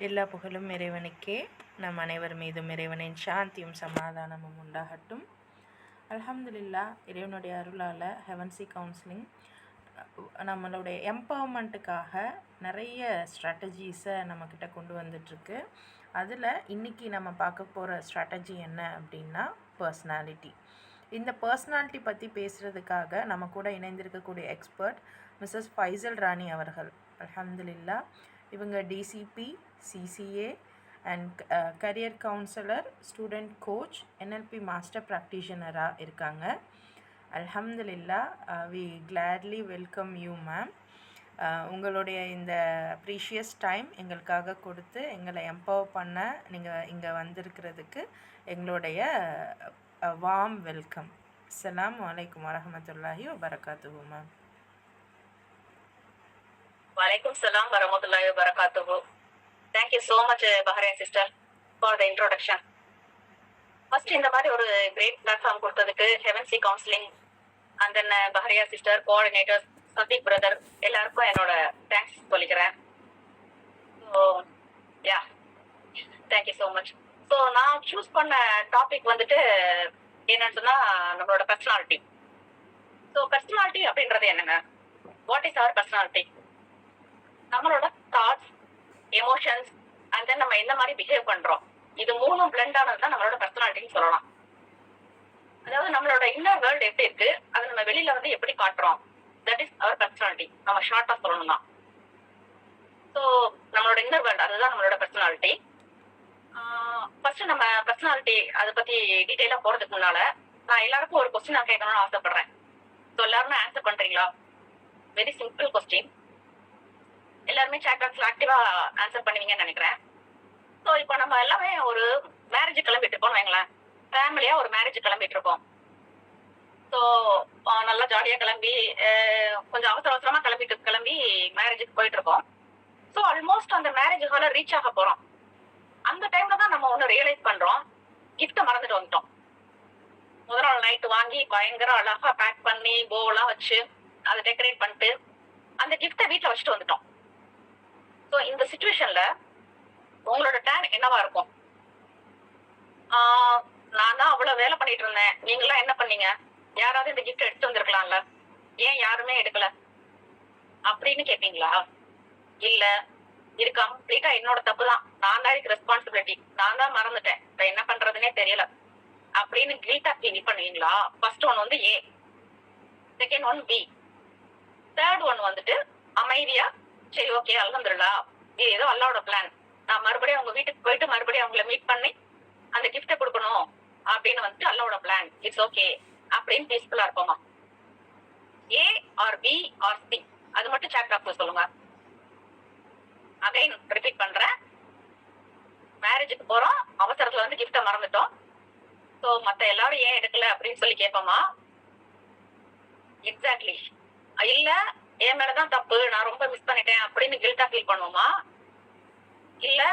எல்லா புகழும் இறைவனுக்கே. நம் அனைவர் மீதும் இறைவனின் சாந்தியும் சமாதானமும் உண்டாகட்டும். அல்ஹம்துலில்லா, இறைவனுடைய அருளால் ஹெவன்சி கவுன்சிலிங் நம்மளுடைய எம்பவர்மெண்ட்டுக்காக நிறைய ஸ்ட்ராட்டஜிஸை நம்மக்கிட்ட கொண்டு வந்துட்டுருக்கு. அதில் இன்றைக்கி நம்ம பார்க்க போகிற ஸ்ட்ராட்டஜி என்ன அப்படின்னா பர்சனாலிட்டி. இந்த பர்சனாலிட்டி பற்றி பேசுகிறதுக்காக நம்ம கூட இணைந்திருக்கக்கூடிய எக்ஸ்பர்ட் மிஸ்ஸஸ் ஃபைசல் ராணி அவர்கள். அல்ஹம்துலில்லா, இவங்க DCP, CCA and career counsellor, student coach, NLP master ப்ராக்டிஷனராக இருக்காங்க. அல்ஹம்துலில்லா, we gladly welcome you ma'am. உங்களுடைய இந்த ப்ரீஷியஸ் டைம் எங்களுக்காக கொடுத்து எங்களை எம்பவர் பண்ண நீங்கள் இங்கே வந்திருக்கிறதுக்கு எங்களுடைய வார்ம் வெல்கம். அஸ்ஸலாமு அலைக்கும் வரஹ்மத்துல்லாஹி வபரகாத்துஹு மேம். வலைக்கும் சலாம் வரமத்துல்லாஹி வபரகாத்துஹு. Thank you so much Bahrain sister for the introduction. First இந்த மாதிரி ஒரு great platform கொடுத்ததுக்கு ஹெவன்சி counselling and then Bahariya sister, coordinator Shafeeq brother எல்லாருக்கும் என்னோட தேங்க்ஸ் சொல்லிக்கிறேன். So yeah, thank you so much. So நான் சூஸ் பண்ண டாபிக் வந்துட்டு என்னன்னு சொன்னா நம்மளோட பர்சனாலிட்டி. ஸோ பர்சனாலிட்டி அப்படின்றது என்னங்க? What is our personality? நம்மளோட தாட்ஸ், எமோஷன்ஸ் அண்ட் தென் நம்ம என்ன மாதிரி பிஹேவ் பண்றோம், இது மூணும் பிளெண்ட் ஆனது தான் நம்மளோட பர்சனாலிட்டின்னு சொல்லலாம். அதாவது நம்மளோட இன்னர் வேர்ல்டு எப்படி இருக்கு, அதை நம்ம வெளியில வந்து எப்படி காட்டுறோம், தட் இஸ் அவர் பர்சனாலிட்டி. நம்ம ஷார்ட்டா சொல்லணும்னா ஸோ நம்மளோட இன்னர் வேர்ல்டு அதுதான் நம்மளோட பர்சனாலிட்டி. ஃபர்ஸ்ட் நம்ம பர்சனாலிட்டி அதை பத்தி டீட்டெயிலா போறதுக்கு முன்னால நான் எல்லாருக்கும் ஒரு கொஸ்டின் நான் கேட்கணும்னு ஆசைப்படுறேன். ஸோ எல்லாருமே ஆன்சர் பண்றீங்களா? Very simple question. எல்லாருமே சாட் பாக்ஸ்ல ஆக்டிவா ஆன்சர் பண்ணுவீங்கன்னு நினைக்கிறேன். ஸோ இப்போ நம்ம எல்லாமே ஒரு மேரேஜ் கிளம்பிட்டு இருக்கோம்னு வைங்களேன். ஃபேமிலியா ஒரு மேரேஜ் கிளம்பிட்டு இருக்கோம். ஸோ நல்லா ஜாலியா கிளம்பி கொஞ்சம் அவசர அவசரமா கிளம்பி மேரேஜுக்கு போயிட்டு இருக்கோம். ஸோ ஆல்மோஸ்ட் அந்த மேரேஜ் ஹால ரீச் ஆக போறோம். அந்த டைம்ல தான் நம்ம ஒன்று ரியலைஸ் பண்றோம், கிஃப்ட்டை மறந்துட்டு வந்துட்டோம். முதல் நாள் நைட்டு வாங்கி பயங்கர அழகா பேக் பண்ணி போலாம் வச்சு அதை டெக்கரேட் பண்ணிட்டு அந்த கிஃப்ட்டை வீட்டில் வச்சுட்டு வந்துட்டோம். ஸோ இந்த சிச்சுவேஷன்ல உங்களோட டேன் என்னவா இருக்கும்? நான் தான் அவ்வளவு வேலை பண்ணிட்டு இருந்தேன், நீங்களாம் என்ன பண்ணீங்க? யாராவது இந்த கிஃப்ட் எடுத்து வந்திருக்கலாம்ல, ஏன் யாருமே எடுக்கல அப்படின்னு கேட்பீங்களா? இல்ல, இது கம்ப்ளீட்டா என்னோட தப்பு தான், நான் தான் இதுக்கு ரெஸ்பான்சிபிலிட்டி, நான் தான் மறந்துட்டேன், இப்ப என்ன பண்றதுன்னே தெரியல அப்படின்னு கில்ட்டா ஃபீல் பண்ணுவீங்களா? ஃபர்ஸ்ட் ஒன் வந்து A, second one B, third one வந்துட்டு அமைதியா சரி ஓகே அல்ஹம்துலில்லாஹ், இது ஏதோ அல்லாஹ்வோட பிளான், நான் மறுபடியும் அவங்க வீட்டுக்கு போயிட்டு மறுபடியும் அவங்கள மீட் பண்ணி அந்த கிஃப்ட்டை கொடுக்கணும் அப்படின்னு வந்துட்டு அல்லாஹ்வோட பிளான், இட்ஸ் ஓகே அப்படின்னு பீஸ்ஃபுல்லா இருப்போமா? A R P R C, அது மட்டும் சாட் பாக்ஸ்ல சொல்லுங்க. அகைன் ரிப்பீட் பண்றேன், மேரேஜுக்கு போறோம், அவசரத்துல வந்து கிஃப்ட்டை மறந்துட்டோம். ஸோ மத்த எல்லாரும் ஏன் எடுக்கல அப்படின்னு சொல்லி கேட்போமா? எக்ஸாக்ட்லி. இல்ல என் மேலதான் தப்பு, நான் ரொம்ப மிஸ் பண்ணிட்டேன் அப்படின்னு கில்ட்டா ஃபீல் பண்ணுவோமா? இல்ல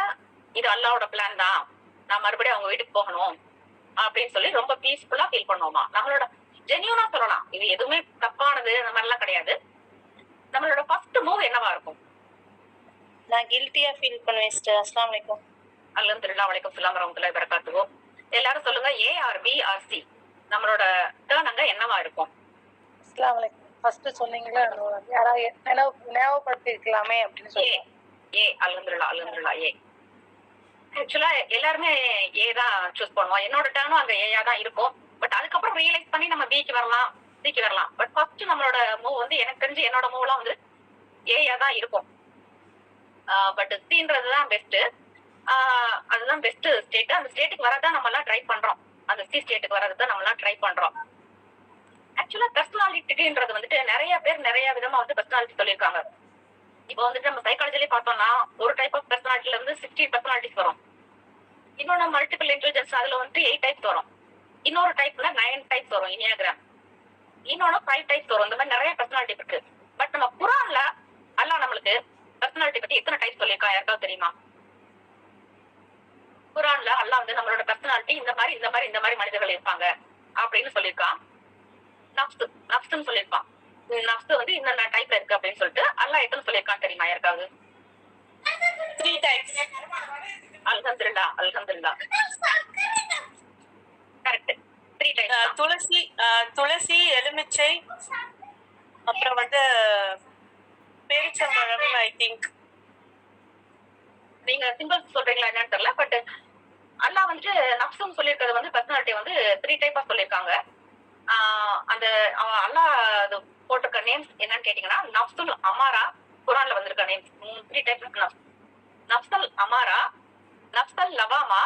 இது அல்லாஹ்வோட பிளான் தான், நான் மறுபடியும் அவங்க வீட்டுக்கு போகணும் அப்படின்னு சொல்லி ரொம்ப பீஸ்ஃபுல்லா ஃபீல் பண்ணுவோமா? நம்மளோட ஜென்யூனா சொல்லலாம், இது எதுவுமே தப்பானது அந்த மாதிரி எல்லாம் கிடையாது. நம்மளோட ஃபர்ஸ்ட் மூவ் என்னவா இருக்கும்? நான் கில்ட்டியா ஃபீல் பண்ணுவேன் சிஸ்டர். அஸ்ஸலாமு அலைக்கும். அல்ஹம்துலில்லாஹ், வலைக்கும் சலாம் வரஹ்மத்துல்லாஹி வபரகாத்துஹு. எல்லாரும் சொல்லுங்க, A R P R C, நம்மளோட டர்ன் அங்க என்னவா இருக்கும்? அஸ்ஸலாமு அலைக்கும். ஃபர்ஸ்ட் சொன்னீங்களா, யாராவது ஞாபகப்படுத்தி இருக்கலாமே அப்படின்னு சொல்லி. ஏ, அல்ஹம்துலில்லாஹ் ஏ. ஆக்சுவலா எல்லாருமே ஏ தான் சூஸ் பண்ணுவோம். என்னோட டர்னும் அங்க ஏயா தான் இருக்கும். பட் அதுக்கப்புறம் ரியலைஸ் பண்ணி நம்ம பிக்கு வரலாம், சிக்கு வரலாம். பட் ஃபர்ஸ்ட் நம்மளோட மூவ் வந்து எனக்கு தெரிஞ்சு என்னோட மூவ்லாம் வந்து ஏயா தான் இருக்கும். பட் சின்றதுதான் பெஸ்ட், அதுதான் பெஸ்ட் ஸ்டேட். அந்த ஸ்டேட்டுக்கு வரதான் நம்ம எல்லாம் ட்ரை பண்றோம், அந்த சி ஸ்டேட்டுக்கு வரதான் நம்ம எல்லாம் ட்ரை பண்றோம். ஆக்சுவலா பர்சனாலிட்டின்றது வந்துட்டு நிறைய பேர் நிறைய விதமா வந்து பர்சனாலிட்டி சொல்லியிருக்காங்க. இப்போ வந்துட்டு நம்ம சைக்காலஜிலே பார்த்தோம்னா ஒரு டைப் ஆஃப் பர்சனாலிட்டில இருந்து 60 பர்சனாலிட்டிஸ் வரும். இன்னொன்னு மல்டிபிள் இன்டெலிஜென்ஸ், அதுல வந்துட்டு 8 டைப்ஸ் வரும். இன்னொரு டைப்ல 9 டைப்ஸ் வரும், இனியாகிராம். இன்னொன்னு 5 டைப்ஸ் வரும். இந்த மாதிரி நிறைய பர்சனாலிட்டி இருக்கு. பட் நம்ம குர்ஆன்ல அல்லாஹ் நம்மளுக்கு பர்சனாலிட்டி பத்தி எத்தனை டைப் சொல்லியிருக்கா யாருக்காவது தெரியுமா? குர்ஆன்ல அல்லாஹ் வந்து நம்மளோட பர்சனாலிட்டி இந்த மாதிரி இந்த மாதிரி இந்த மாதிரி மனிதர்கள் இருப்பாங்க அப்படின்னு சொல்லியிருக்கான். நஃப்ஸ்னு சொல்லியிருப்பான். நஃப்ஸ் வந்து இந்த டைப்ல இருக்கு அப்படின்னு சொல்லிட்டு அல்லாஹ் எத்தனை சொல்லியிருக்கான்னு தெரியுமா யாருக்காவது? 3 types. அல்ஹம்துலில்லாஹ். கரெக்ட். 3 டைம்ஸ். துளசி, எலுமிச்சை, அப்புறம் பேரிச்சம்பழம் ஐ திங்க். நீங்க சிம்பிள்ஸ் சொல்றீங்களா என்னன்னு தெரியல. பட் அல்லாஹ் நஃப்ஸ்னு சொல்லியிருக்கிறது பர்சனாலிட்டி 3 டைப்பா சொல்லியிருக்காங்க. அந்த அல்லாஹ் அது போட்டிருக்க நேம்ஸ் என்னன்னு கேட்டீங்கன்னா, நஃப்சுல் அமாரா, குர்ஆன்ல வந்திருக்க நேம்ஸ் 3 டைப்ஸ் நஃப்ஸ். நஃப்சல் அமாரா, நஃப்சல் லவாமா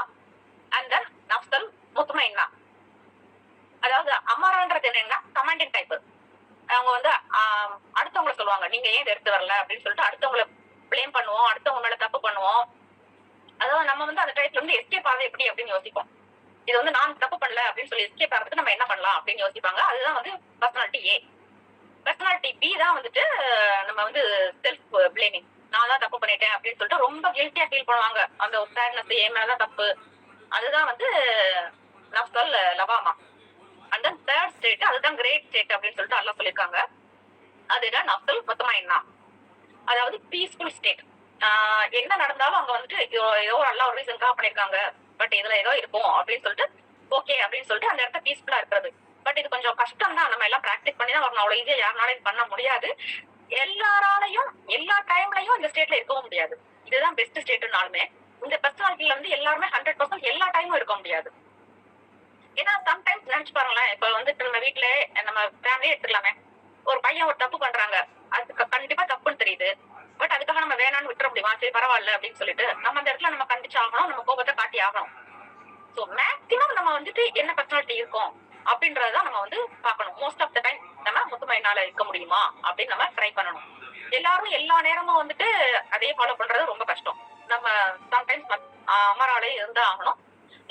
அண்ட் தென் நஃப்சல் முத்மைன்னா. அதாவது அமாரான்றது என்னன்னா கமாண்டிங் டைப். அவங்க அடுத்தவங்களை சொல்லுவாங்க, நீங்க ஏன் எடுத்து வரல அப்படின்னு சொல்லிட்டு அடுத்தவங்களை பிளேம் பண்ணுவோம், அடுத்தவங்க மேல தப்பு பண்ணுவோம். அதாவது நம்ம அந்த டைப்ல எஸ்கேப் ஆகுது எப்படி அப்படின்னு யோசிப்போம். இது நான் தப்பு பண்ணல அப்படின்னு சொல்லி எஸ்கேப் ஆகிறதுக்கு நம்ம என்ன பண்ணலாம் அப்படின்னு யோசிப்பாங்க. அதுதான் பர்சனாலிட்டி ஏ. பர்சனாலிட்டி பி தான் நம்ம செல்ஃப் பிளேமிங். நான் தான் தப்பு பண்ணிட்டேன் அப்படின்னு சொல்லிட்டு ரொம்ப கில்ட்டியா ஃபீல் பண்ணுவாங்க. அந்த சேட்னஸ் என் மேலதான் தப்பு. அதுதான் நஃப்சல் லவாமா. அண்ட் தென் தேர்ட் ஸ்டேட், அதுதான் கிரேட் ஸ்டேட் அப்படின்னு சொல்லிட்டு அல்லாஹ் சொல்லியிருக்காங்க. அதுதான் நஃப்சல் முத்மைன்னா, அதாவது பீஸ்ஃபுல் ஸ்டேட். என்ன நடந்தாலும் அவங்க ஏதோ அல்லாஹ் ஒரு ரீசன்காக பண்ணிருக்காங்க, பட் இதுல ஏதோ இருக்கும் அப்படின்னு சொல்லிட்டு ஓகே அப்படின்னு சொல்லிட்டு அந்த இடத்த பீஸ்ஃபுல்லா இருக்கிறது. பட் இது கொஞ்சம் கஷ்டம் தான். நம்ம எல்லாம் பிராக்டிஸ் பண்ணி தான் வரணும். அவ்வளவு ஈஸியா யாருனாலையும் பண்ண முடியாது. எல்லாராலையும் எல்லா டைம்லயும் இந்த ஸ்டேட்ல இருக்கவும் முடியாது. இதுதான் பெஸ்ட் ஸ்டேட்னாலுமே இந்த பர்சனாலிட்டில எல்லாருமே 100% எல்லா டைமும் இருக்க முடியாது. ஏன்னா சம்டைம்ஸ் நினைச்சு பாருங்களேன், இப்ப நம்ம வீட்டுல நம்ம ஃபேமிலியே எடுத்துக்கலாமே, ஒரு பையன் ஒரு தப்பு பண்றாங்க, அதுக்கு கண்டிப்பா தப்புன்னு தெரியுது. பட் அதுக்காக நம்ம வேணான்னு விட்டுற முடியுமா? சரி பரவாயில்ல அப்படின்னு சொல்லிட்டு நம்ம அந்த இடத்துல நம்ம கண்டிச்சு ஆகணும், நம்ம கோபத்தை காட்டி ஆகணும். சோ மேக்சிமம் நம்ம என்ன பர்சனாலிட்டி இருக்கும் அப்படின்றதான் நம்ம பார்க்கணும். மோஸ்ட் ஆஃப் த டைம் நம்ம முத்துமையினால இருக்க முடியுமா அப்படின்னு நம்ம ட்ரை பண்ணணும். எல்லாரும் எல்லா நேரமும் அதே ஃபாலோ பண்றது ரொம்ப கஷ்டம். நம்ம சம்டைம்ஸ் அமராலே இருந்தா ஆகணும்,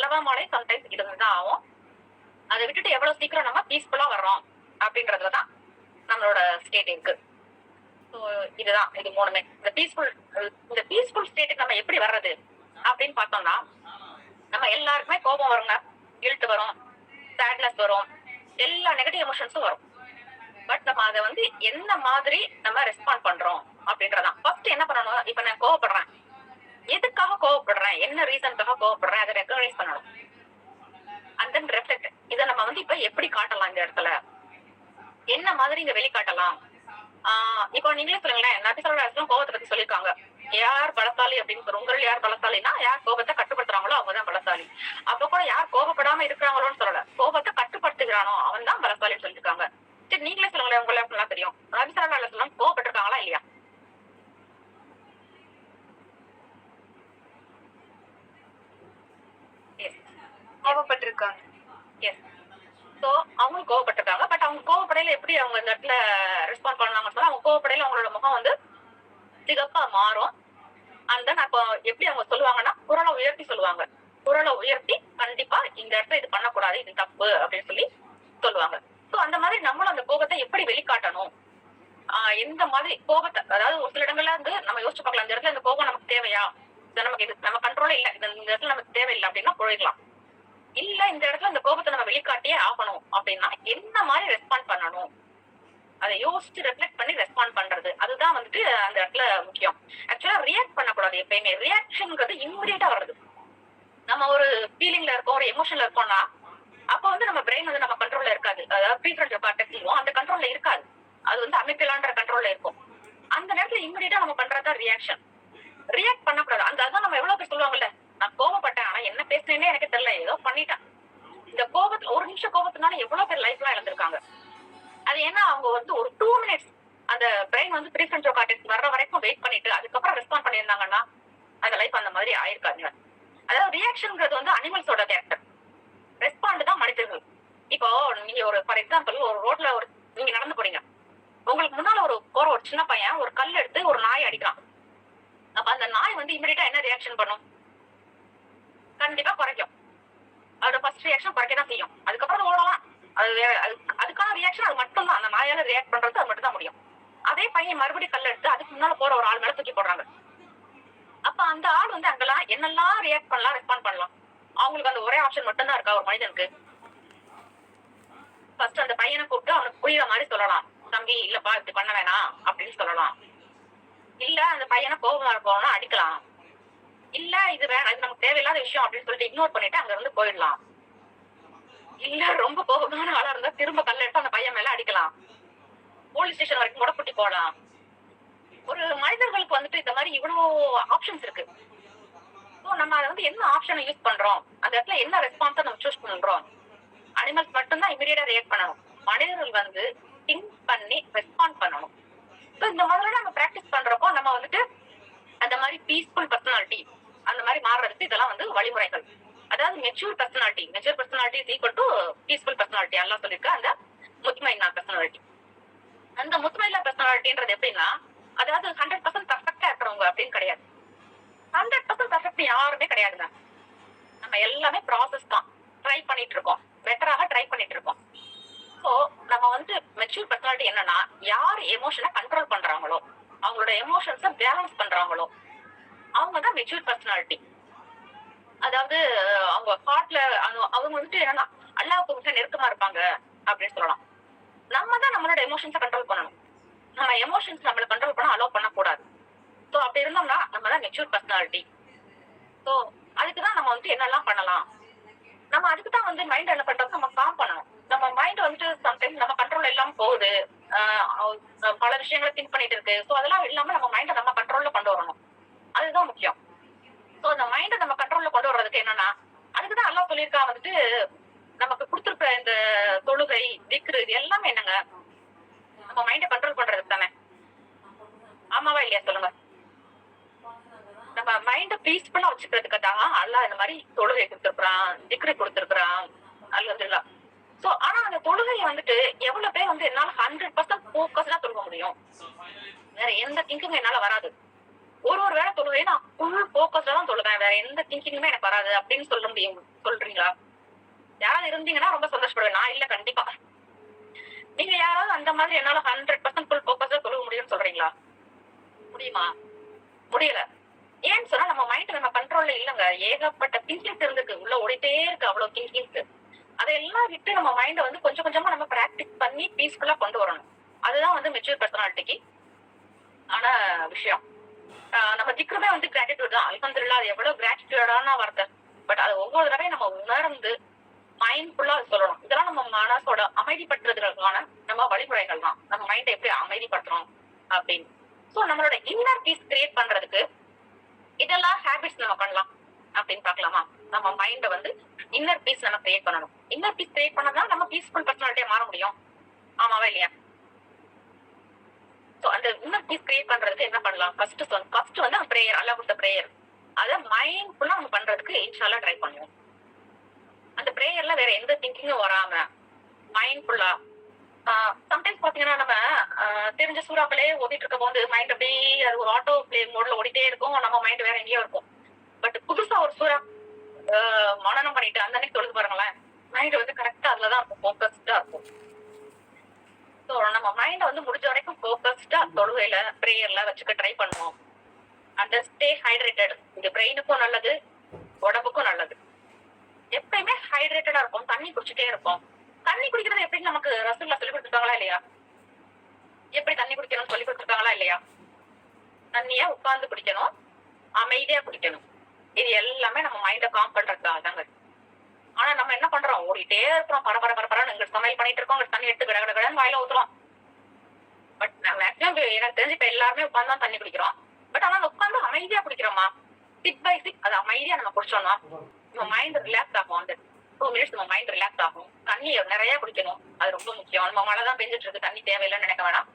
லவாமாலே சம்டைம்ஸ் இருந்துதான் ஆகும். அதை விட்டுட்டு எவ்வளவு சீக்கிரம் நம்ம பீஸ்ஃபுல்லா வர்றோம் அப்படின்றதுலதான் நம்மளோட ஸ்டேட் இருக்கு. இதுதான் இது மூணுமே. இந்த பீஸ்ஃபுல் ஸ்டேட்டுக்கு நம்ம எப்படி வர்றது அப்படின்னு பார்த்தோம்னா, நம்ம எல்லாருக்குமே கோபம் வருங்க, கில்ட் வரும், சேட்னஸ் வரும், எல்லா நெகட்டிவ் எமோஷன்ஸும் வரும். பட் நம்ம அதை என்ன மாதிரி நம்ம ரெஸ்பாண்ட் பண்றோம் அப்படின்றதான். ஃபர்ஸ்ட் என்ன பண்ணணும், இப்ப நான் கோவப்படுறேன், எதுக்காக கோவப்படுறேன், என்ன ரீசனுக்காக கோவப்படுறேன், அதை ரெகனைஸ் பண்ணணும். And then reflect. இதை நம்ம இப்ப எப்படி காட்டலாம், இந்த இடத்துல என்ன மாதிரி இங்க வெளிக்காட்டலாம். இப்போ நீங்களே சொல்லுங்களேன், நபி ஸல்லல்லாஹு அலைஹி வஸல்லம் கோபத்தை பத்தி சொல்லியிருக்காங்க. யார் பலசாலி அப்படின்னு சொல்றோம். உங்களில் யார் பலசாலினா யார் கோபத்தை கட்டுப்படுத்துறாங்களோ அவங்கதான் பலசாலி. அப்ப கூட யார் கோபப்படாம இருக்கிறாங்களோன்னு சொல்லல, கோபத்தை கட்டுப்படுத்துகிறானோ அவன் தான் பலசாலின்னு சொல்லியிருக்காங்க. சரி நீங்களே சொல்லுங்களேன், உங்களுக்கு எல்லாம் தெரியும், நபி ஸல்லல்லாஹு அலைஹி வஸல்லம் கோபப்பட்டிருக்காங்களா இல்லையா? கோபப்பட்டிருக்காங்க. எஸ். சோ அவங்க கோவப்பட்டிருக்காங்க. பட் அவங்க கோவப்படையில எப்படி அவங்க இந்த இடத்துல ரெஸ்பாண்ட் பண்ணாங்கன்னு சொன்னா, அவங்க கோவப்படையில அவங்களோட முகம் சிகப்பா மாறும். அந்த அப்ப எப்படி அவங்க சொல்லுவாங்கன்னா, குரலை உயர்த்தி சொல்லுவாங்க. குரலை உயர்த்தி கண்டிப்பா இந்த இடத்துல இது பண்ணக்கூடாது, இது தப்பு அப்படின்னு சொல்லி சொல்லுவாங்க. சோ அந்த மாதிரி நம்மளும் அந்த கோபத்தை எப்படி வெளிக்காட்டணும், எந்த மாதிரி கோபத்தை, அதாவது ஒரு சில இடங்கள்ல நம்ம யோசிச்சு பார்க்கலாம், இந்த இடத்துல இந்த கோபம் நமக்கு தேவையா, நமக்கு இது நம்ம கண்ட்ரோலே இல்ல, இந்த இடத்துல நமக்கு தேவையில்லை அப்படின்னா போயிடலாம். இல்ல இந்த இடத்துல இந்த கோபத்தை நம்ம வெளிக்காட்டியே ஆகணும் அப்படின்னா என்ன மாதிரி ரெஸ்பாண்ட் பண்ணணும், அதை யோசிச்சு ரெஃப்ளெக்ட் பண்ணி ரெஸ்பாண்ட் பண்றது, அதுதான் அந்த இடத்துல முக்கியம். ஆக்சுவலா ரியாக்ட் பண்ணக்கூடாது எப்பயுமே. ரியாக்ஷன்ங்கிறது இம்மிடியேட்டா வருது. நம்ம ஒரு ஃபீலிங்ல இருக்கோம், ஒரு எமோஷன்ல இருக்கோம்னா அப்ப நம்ம பிரெயின் நம்ம கண்ட்ரோல்ல இருக்காது. அதாவது ப்ரீஃப்ரண்டல் கார்டெக்ஸ் சொல்லுவோம், அந்த கண்ட்ரோல்ல இருக்காது. அது அமிக்டலான்ற கண்ட்ரோல்ல இருக்கும். அந்த நேரத்துல இம்மிடியேட்டா நம்ம பண்றதுதான் ரியாக்ஷன். ரியாக்ட் பண்ணக்கூடாது. அதான் நம்ம எவ்வளவு பேர் சொல்லுவாங்கல்ல, நான் கோபப்பட்டேன் ஆனா என்ன பேசுனேன்னே எனக்கு தெரியல, ஏதோ பண்ணிட்டேன். இந்த கோபத்துல ஒரு நிமிஷம் கோபத்தினால எவ்வளவு பேர் லைஃப் எல்லாம் இழந்திருக்காங்க. அது ஏன்னா அவங்க ஒரு 2 மினிட்ஸ் அந்த பிரெயின் ப்ரீஃப்ரண்டல் கார்டெக்ஸ் வர்ற வரைக்கும் வெயிட் பண்ணிட்டு அதுக்கப்புறம் ரெஸ்பாண்ட் பண்ணியிருந்தாங்கன்னா அந்த லைஃப் அந்த மாதிரி ஆயிருக்காங்க. அதாவது ரியாக்ஷன்ங்கிறது அனிமல்ஸோட கேரக்டர், ரெஸ்பாண்ட் தான் மனிதர்கள். இப்போ நீங்க ஃபார் எக்ஸாம்பிள் ஒரு ரோட்ல நீங்க நடந்து போறீங்க, உங்களுக்கு முன்னால ஒரு சின்ன பையன் ஒரு கல் எடுத்து ஒரு நாய் அடிக்கிறான். அப்ப அந்த நாய் இமிடியேட்டா என்ன ரியாக்ஷன் பண்ணும்? கண்டிப்பா குறைக்கும். அதோட ஃபர்ஸ்ட் ரியாக்ஷன் குறைக்க தான் செய்யும். அதுக்கப்புறம் ஓடலாம். அதுக்கான ரியாக்ஷன் அது மட்டும் தான். அந்த நாயால ரியாக்ட் பண்றது அது மட்டும் தான் முடியும். அதே பையன் மறுபடியும் கல் எடுத்து அதுக்கு முன்னால போற ஒரு ஆள் மேல தூக்கி போடுறாங்க. அப்ப அந்த ஆள் அங்கெல்லாம் என்னெல்லாம் ரியாக்ட் பண்ணலாம், ரெஸ்பாண்ட் பண்ணலாம். அவங்களுக்கு அந்த ஒரே ஆப்ஷன் மட்டும் தான் இருக்கா ஒரு மனிதனுக்கு? ஃபர்ஸ்ட் அந்த பையனை கூப்பிட்டு அவனுக்கு புரியுற மாதிரி சொல்லலாம், தம்பி இல்லப்பா இப்படி பண்ண வேணாம் அப்படின்னு சொல்லலாம். இல்ல அந்த பையனை கோபமா இருக்கணும்னா அடிக்கலாம். இல்ல இது வேணாம், இது நமக்கு தேவையில்லாத விஷயம் அப்படின்னு சொல்லிட்டு இக்னோர் பண்ணிட்டு அங்க இருந்து போயிடலாம். இல்ல ரொம்ப கோபமான ஆளா இருந்தா திரும்ப கல்ல எடுத்து அந்த பையன் மேல அடிக்கலாம். போலீஸ் ஸ்டேஷன் வரைக்கும் கூட கூட்டி போகலாம். ஒரு மனிதர்களுக்கு வந்துட்டு இந்த மாதிரி இவ்வளவு ஆப்ஷன்ஸ் இருக்கு. ஸோ நம்ம அதை வந்து என்ன ஆப்ஷனை யூஸ் பண்றோம், அந்த இடத்துல என்ன ரெஸ்பான்ஸை நம்ம சூஸ் பண்றோம். அனிமல்ஸ் மட்டும்தான் இமீடியட்டா ரியாக்ட் பண்ணணும். மனிதர்கள் வந்து திங்க் பண்ணி ரெஸ்பாண்ட் பண்ணணும். ஸோ இந்த மாதிரி நம்ம பிராக்டிஸ் பண்றப்போ நம்ம வந்துட்டு அந்த மாதிரி பீஸ்ஃபுல் பர்சனாலிட்டி அந்த மாதிரி மாறுறதுக்கு இதெல்லாம் வந்து வழிமுறைகள். அதாவது mature personality is equal to peaceful personality எல்லாம் சொல்லிருக்கு. அந்த முத்மைனா பர்சனாலிட்டி, அந்த முத்மைனா பர்சனாலிட்டின்றது எப்படின்னா, அதாவது 100% பர்ஃபெக்டா இருக்கிறவங்க அப்படின்னு கிடையாது. 100% பர்ஃபெக்ட் யாருமே கிடையாதுங்க. நம்ம எல்லாமே ப்ராசஸ் தான், ட்ரை பண்ணிட்டு இருக்கோம், பெட்டராக ட்ரை பண்ணிட்டு இருக்கோம். ஸோ நம்ம வந்து மெச்சூர் பர்சனாலிட்டி என்னன்னா, யார் எமோஷனை கண்ட்ரோல் பண்றாங்களோ, அவங்களோட எமோஷன்ஸை பேலன்ஸ் பண்றாங்களோ அவங்க தான் மெச்சூர் பர்சனாலிட்டி. அதாவது அவங்க ஹார்ட்ல அவங்க வந்துட்டு என்னன்னா அல்லாஹ்வுக்கு மிக நெருக்கமா இருப்பாங்க அப்படின்னு சொல்லலாம். நம்ம தான் நம்மளோட எமோஷன்ஸை கண்ட்ரோல் பண்ணணும். நம்ம எமோஷன்ஸ் நம்மளை கண்ட்ரோல் பண்ண அலோவ் பண்ணக்கூடாது. ஸோ அப்படி இருந்தோம்னா நம்ம தான் மெச்சூர் பர்சனாலிட்டி. ஸோ அதுக்குதான் நம்ம வந்துட்டு என்னெல்லாம் பண்ணலாம், நம்ம அதுக்கு தான் வந்து மைண்ட் என்ன பண்றோம், நம்ம காம் பண்ணணும். நம்ம மைண்ட் வந்துட்டு சம்டைம்ஸ் நம்ம கண்ட்ரோல் இல்லாம போகுது, பல விஷயங்களை திங்க் பண்ணிட்டு இருக்கு. ஸோ அதெல்லாம் இல்லாம நம்ம மைண்டை நம்ம கண்ட்ரோல்ல கொண்டு வரணும். அதுதான் முக்கியம். ஸோ அந்த மைண்டை நம்ம கண்ட்ரோல்ல கொண்டு வர்றதுக்கு என்னன்னா, அதுக்குதான் அல்லாஹ் சொல்லியிருக்கா வந்துட்டு நமக்கு கொடுத்துருக்க இந்த தொழுகை திக்ரு இது எல்லாமே என்னங்க, நம்ம மைண்டை கண்ட்ரோல் பண்றதுக்கு தானே. ஆமாவா இல்லையா சொல்லுங்க. நம்ம மைண்டை பீஸ்ஃபுல்லா வச்சுக்கிறதுக்காக அல்லாஹ் இந்த மாதிரி தொழுகை கொடுத்துருக்கான், திக்ரு கொடுத்துருக்கான். அல்ஹம்துலில்லாஹ். சோ ஆனா அந்த தொழுகையை வந்துட்டு எவ்வளவு பேர் வந்து என்னால 100% ஃபோக்கஸ்டா தொழுக முடியும், வேற எந்த திங்கிங்கும் என்னால வராது. ஒரு வேளை தொழுகை நான் ஃபுல் ஃபோக்கஸ்டா தான் தொழுவேன், வேற எந்த திங்கிங்குமே எனக்கு வராது அப்படின்னு சொல்ல முடியும் சொல்றீங்களா? யாராவது இருந்தீங்கன்னா ரொம்ப சந்தோஷப்படுவேன். நான் இல்ல கண்டிப்பா. நீங்க யாராவது அந்த மாதிரி என்னால 100% ஃபுல் ஃபோக்கஸ்டா தொழுக முடியும்னு சொல்றீங்களா? முடியுமா? முடியல. ஏன்னு சொன்னா நம்ம மைண்ட் நம்ம கண்ட்ரோல்ல இல்லங்க. ஏகப்பட்ட திங்கிங்ஸ் இருந்துருக்கு, உள்ள ஓடிட்டே இருக்கு, அவ்வளவு திங்கிங்ஸ். அதையெல்லாம் விட்டு நம்ம மைண்டை வந்து கொஞ்சம் கொஞ்சமா நம்ம பிராக்டிஸ் பண்ணி பீஸ்ஃபுல்லா கொண்டு வரணும். அதுதான் வந்து மெச்சூர் பர்சனாலிட்டிக்கு ஆன விஷயம். நம்ம திக்ருமே வந்து கிராட்டிடியூட் தான். அல்ஹம்துலில்லாஹ், அது எவ்வளவு கிராட்டிடியூடான வார்த்தை. பட் அது ஒவ்வொரு தடவையும் நம்ம உணர்ந்து மைண்ட்ஃபுல்லா சொல்லணும். இதெல்லாம் நம்ம மனசோட அமைதிப்படுத்துறதுக்கான நம்ம வழிமுறைகள் தான். நம்ம மைண்டை எப்படி அமைதிப்படுத்துறோம் அப்படின்னு. சோ நம்மளோட இன்னர் பீஸ் கிரியேட் பண்றதுக்கு இதெல்லாம் ஹேபிட்ஸ் நம்ம பண்ணலாம் அப்படின்னு பாக்கலாமா? நம்ம மைண்ட வந்து இன்னர் பீஸ் நம்ம கிரியேட் பண்ணணும். இன்னர் பீஸ் கிரியேட் பண்ணதான் நம்ம பீஸ்ஃபுல் பர்சனாலிட்டியா மாற முடியும். ஆமாவா இல்லையா? சோ அந்த இன்னர் பீஸ் கிரியேட் பண்றதுக்கு என்ன பண்ணலாம்? ஃபர்ஸ்ட் வந்து பிரேயர், அல்லாஹ் கொடுத்த பிரேயர். அத மைண்ட்ஃபுல்லா நம்ம பண்றதுக்கு இன்ஷால்லா ட்ரை பண்ணுவோம். அந்த பிரேயர்ல வேற எந்த திங்கிங்கும் வராம மைண்ட்ஃபுல்லா. சம்டைம்ஸ் பாத்தீங்கன்னா நம்ம தெரிஞ்ச சூறாக்களே ஓதிட்டு இருக்க போது மைண்ட் அப்படியே அது ஒரு ஆட்டோ பிளே மோட்ல ஓடிட்டே இருக்கும், நம்ம மைண்ட் வேற எங்கேயோ இருக்கும். பட் புதுசா ஒரு சூறா மனனம் பண்ணிட்டு அந்த அன்னைக்கு தொழுது பாருங்களேன், மைண்ட் வந்து கரெக்டா அதுலதான் இருக்கும், ஃபோக்கஸ்டா இருக்கும். ஸோ நம்ம மைண்டை வந்து முடிஞ்ச வரைக்கும் ஃபோக்கஸ்டா தொழுகையில பிரேயர்ல வச்சுக்க ட்ரை பண்ணுவோம். அந்த ஸ்டே ஹைட்ரேட்டட். இது பிரெயினுக்கும் நல்லது, உடம்புக்கும் நல்லது. எப்பயுமே ஹைட்ரேட்டடா இருக்கும், தண்ணி குடிச்சுட்டே இருக்கும். தண்ணி குடிக்கிறது எப்படி நமக்கு ரசூலுல்லாஹ் சொல்லி கொடுத்துருக்காங்களா இல்லையா? எப்படி தண்ணி குடிக்கணும்னு சொல்லி கொடுத்துருக்காங்களா இல்லையா? தண்ணிய உட்கார்ந்து குடிக்கணும், அமைதியா குடிக்கணும். இது எல்லாமே நம்ம மைண்டை காம் பண்றதுக்காக தாங்க. ஆனா நம்ம என்ன பண்றோம், ஓடிட்டே இருக்கிறோம், பரபரன்னு இங்க சமையல் பண்ணிட்டு இருக்கோம், இங்க தண்ணி எடுத்து கடகடன்னு வாயில ஊத்துறோம். பட் மேக்ஸிமம் எனக்கு தெரிஞ்சு இப்ப எல்லாருமே உட்கார்ந்து தான் தண்ணி குடிக்கிறோம். பட் ஆனா உட்கார்ந்து அமைதியா குடிக்கிறோமா? சிப் பை சிப் அது அமைதியா நம்ம குடிச்சோம்னா நம்ம மைண்ட் ரிலாக்ஸ் ஆகும். அந்த 2 minutes நம்ம மைண்ட் ரிலாக்ஸ் ஆகும். தண்ணி நிறைய குடிக்கணும், அது ரொம்ப முக்கியம். நம்ம மழை தான் பெஞ்சிட்டு இருக்கு, தண்ணி தேவையில்லைன்னு நினைக்க வேணாம்.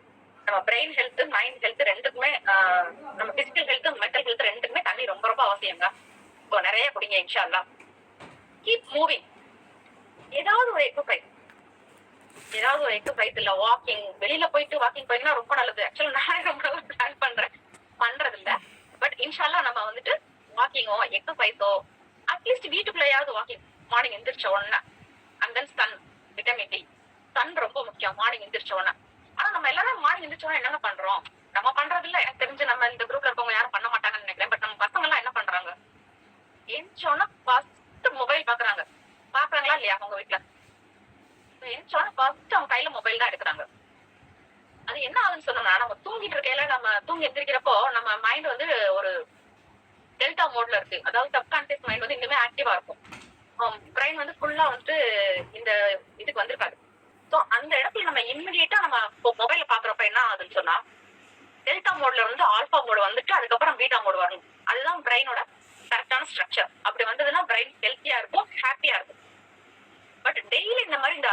நம்ம பிரெயின் ஹெல்த், மைண்ட் ஹெல்த் ரெண்டுக்குமே, நம்ம பிசிக்கல் ஹெல்த், மென்டல் ஹெல்த் ரெண்டுக்குமே தண்ணி ரொம்ப ரொம்ப அவசியங்க. இப்போ நிறைய குடிங்க இன்ஷா அல்லாஹ். Keep moving. ஏதாவது ஒரு எக்ஸசைஸ் இல்ல வாக்கிங், வெளியில போயிட்டு வாக்கிங் போயிங்கன்னா ரொம்ப நல்லது. ஆக்சுவலா நான் ரொம்ப நாளா பிளான் பண்றது இல்ல. பட் இன்ஷால்லா நம்ம வந்துட்டு வாக்கிங்கோ எக்ஸசைஸோ அட்லீஸ்ட் வீட்டுக்குள்ளேயாவது வாக்கிங், மார்னிங் எந்திரிச்ச உடனே. And then sun, vitamin D, sun ரொம்ப முக்கியம் மார்னிங் எந்திரிச்ச உடனே. ஆனா நம்ம எல்லாரும் மார்னிங் எந்திரிச்ச உடனே என்னங்க பண்றோம்? நம்ம பண்றது இல்ல. எனக்கு தெரிஞ்சு நம்ம இந்த குரூப்ல இருக்கவங்க யாரும் பண்ண மாட்டாங்கன்னு நினைக்கிறேன். பட் நம்ம பசங்க எல்லாம் என்ன பண்றாங்க, எந்திரிச்சோன்னா ஃபர்ஸ்ட் மொபைல் பாக்குறாங்களா இல்லையா அவங்க வீட்டுல? எந்திரிச்சோன்னா ஃபர்ஸ்ட் அவங்க கையில மொபைல் தான் எடுக்கிறாங்க. அது என்ன ஆகுதுன்னு சொன்னோம்னா, நம்ம தூங்கிட்டு இருக்கையில, நம்ம தூங்கி எந்திரிக்கிறப்போ நம்ம மைண்ட் வந்து ஒரு டெல்டா மோட்ல இருக்கு. அதாவது சப்கான்சியஸ் மைண்ட் வந்து இன்னுமே ஆக்டிவா இருக்கும். பிரெயின் வந்து ஃபுல்லா வந்துட்டு இந்த இதுக்கு வந்திருக்காது. சோ அந்த இடத்துல நம்ம இம்மிடியேட்டா நம்ம மொபைல பாக்குறப்ப என்ன ஆகுதுன்னு சொன்னா, டெல்டா மோட்ல இருந்து ஆல்பா மோட் வந்துட்டு அதுக்கப்புறம் பீட்டா மோட் வரணும். அதுதான் பிரெயினோட கரெக்டான ஸ்ட்ரக்சர். அப்படி வந்ததுன்னா பிரெயின் ஹெல்த்தியா இருக்கும், ஹாப்பியா இருக்கும். பட் டெய்லி இந்த மாதிரி இந்த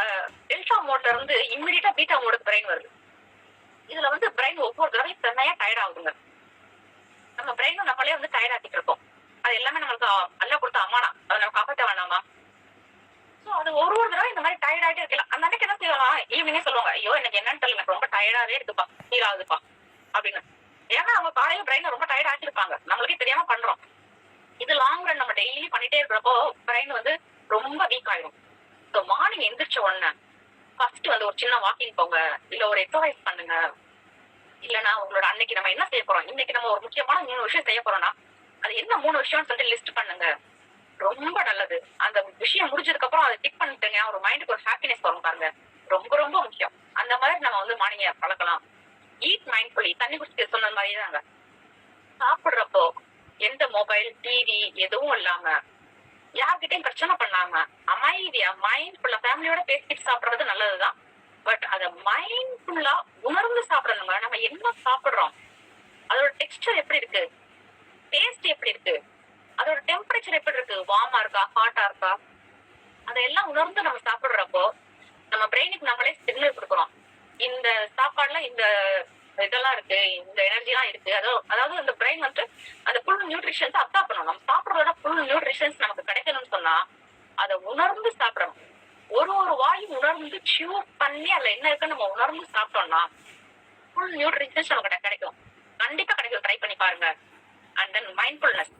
டெல்டா மோட்ல இருந்து இம்மிடியேட்டா பீட்டா மோடுக்கு பிரெயின் வருது. இதுல வந்து பிரெயின் ஒவ்வொரு தடவையும் செம்மையா டயர்ட் ஆகுதுங்க. நம்ம பிரெயினும் நம்மளே வந்து டயர்ட் ஆக்கிட்டு இருக்கோம். அது எல்லாமே நம்மளுக்கு அல்ல கொடுத்த அம்மானா, அதை நம்ம காப்பாற்ற வேணாமா? சோ அது ஒரு தடவை இந்த மாதிரி டயர்ட் ஆகிட்டே இருக்கலாம். அந்த அன்னைக்கு என்ன செய்வாங்க, ஈவினிங்கே சொல்லுவாங்க, ஐயோ எனக்கு என்னன்னு தெரியல, எனக்கு ரொம்ப டயர்டாவே இருக்குப்பா, ஃபீல் ஆகுதுப்பா அப்படின்னு. ஏன்னா அவங்க காலையில பிரெயினை ரொம்ப டயர்ட் ஆக்கிருப்பாங்க, நம்மளுக்கே தெரியாம பண்றோம். இது லாங் ரன் நம்ம டெய்லி பண்ணிட்டே இருக்கிறப்போ பிரெயின் வந்து ரொம்ப வீக் ஆயிடும். ஸோ மார்னிங் எந்திரிச்ச உடனே ஃபர்ஸ்ட் வந்து ஒரு சின்ன வாக்கிங் போங்க, இல்ல ஒரு எக்ஸசைஸ் பண்ணுங்க. இல்லைன்னா உங்களோட அன்னைக்கு நம்ம என்ன செய்ய போறோம், இன்னைக்கு நம்ம ஒரு முக்கியமான 3 விஷயம் செய்ய போறோம்னா அது என்ன 3 விஷயம்னு சொல்லிட்டு லிஸ்ட் பண்ணுங்க. ரொம்ப நல்லது. அந்த விஷயம் முடிஞ்சதுக்கு அப்புறம் அதை டிக் பண்ணிட்டுங்க, ஒரு மைண்டுக்கு ஒரு ஹாப்பினஸ் வரும் பாருங்க, ரொம்ப ரொம்ப முக்கியம். அந்த மாதிரி நம்ம வந்து மார்னிங்க பழக்கலாம். ஈட் மைண்ட்ஃபுல்லி, தண்ணி குடிச்சு சொன்ன மாதிரியே தாங்க. சாப்பிடுறப்போ எந்த மொபைல் டிவி எதுவும் இல்லாம, யார்கிட்டையும் பிரச்சனை பண்ணாம அமைதியா மைண்ட்ஃபுல்லா ஃபேமிலியோட பேசிட்டு சாப்பிடுறது நல்லதுதான். பட் அத மைண்ட்ஃபுல்லா உணர்ந்து சாப்பிடணுங்க. நம்ம என்ன சாப்பிடுறோம், அதோட டெக்ஸ்டர் எப்படி இருக்கு, டேஸ்ட் எப்படி இருக்கு, அதோட டெம்பரேச்சர் எப்படி இருக்கு, வார்மா இருக்கா ஹாட்டா இருக்கா, அதையெல்லாம் உணர்ந்து நம்ம சாப்பிடுறப்போ நம்ம பிரெயினுக்கு நம்மளே சிக்னல் கொடுக்குறோம். இந்த சாப்பாடுல இந்த இதெல்லாம் இருக்கு, இந்த எனர்ஜி எல்லாம் இருக்கு. அதாவது அந்த பிரெயின் வந்து அந்த ஃபுல் நியூட்ரிஷன்ஸ் அப்சார்ப் பண்ணணும். நம்ம சாப்பிடுறதோட ஃபுல் நியூட்ரிஷன்ஸ் நமக்கு கிடைக்கணும்னு சொன்னா அதை உணர்ந்து சாப்பிடணும். ஒரு வாயும் உணர்ந்து சியூர் பண்ணி அதுல என்ன இருக்குன்னு நம்ம உணர்ந்து சாப்பிட்டோம்னா ஃபுல் நியூட்ரிஷன்ஸ் நமக்கு கிடைக்கும். கண்டிப்பா கிடைக்கும். ட்ரை பண்ணி பாருங்க. And then mindfulness.